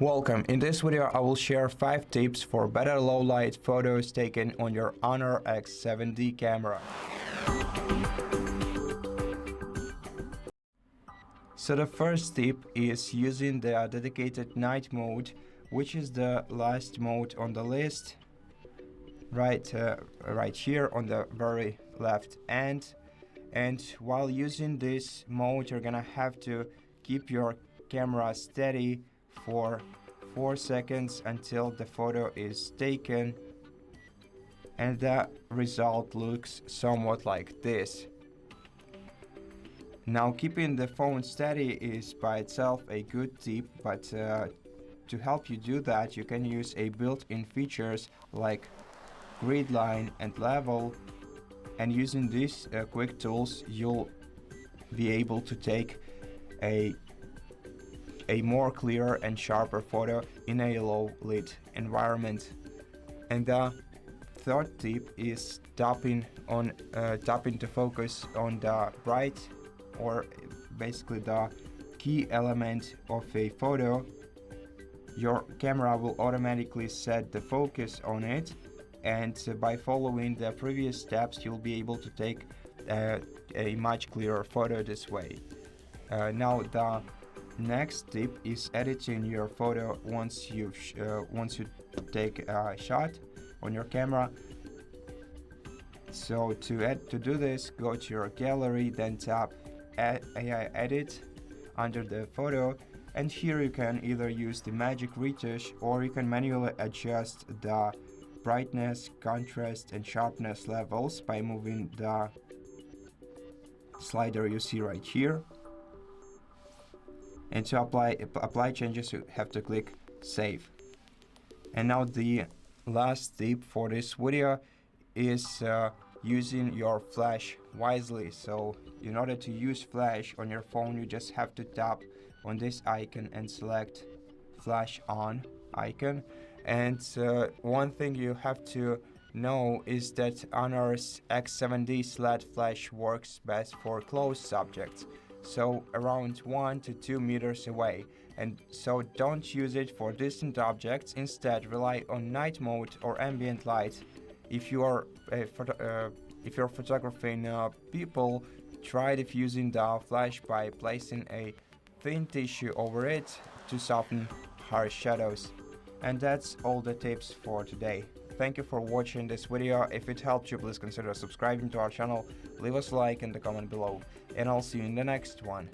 Welcome. In this video I will share 5 tips for better low light photos taken on your HONOR X7d camera. So the first tip is using the dedicated night mode, which is the last mode on the list, right here on the very left end. And while using this mode, you're gonna have to keep your camera steady for 4 seconds until the photo is taken, and the result looks somewhat like this. Now, keeping the phone steady is by itself a good tip, but to help you do that, you can use a built-in features like grid line and level, and using these quick tools you'll be able to take a more clear and sharper photo in a low lit environment. And the third tip is tapping to focus on the bright, or basically the key element of a photo. Your camera will automatically set the focus on it, and by following the previous steps you'll be able to take a much clearer photo this way. Now the next tip is editing your photo once you take a shot on your camera. So to do this, go to your gallery, then tap AI Edit under the photo, and here you can either use the magic retouch or you can manually adjust the brightness, contrast and sharpness levels by moving the slider you see right here. And to apply changes, you have to click Save. And now the last tip for this video is using your flash wisely. So in order to use flash on your phone, you just have to tap on this icon and select Flash On icon. And one thing you have to know is that HONOR's X7d sled flash works best for close subjects, so around 1 to 2 meters away, and so don't use it for distant objects. Instead, rely on night mode or ambient light. If you're photographing people, try diffusing the flash by placing a thin tissue over it to soften harsh shadows. And that's all the tips for today. Thank you for watching this video. If it helped you, please consider subscribing to our channel, leave us a like in the comment below, and I'll see you in the next one.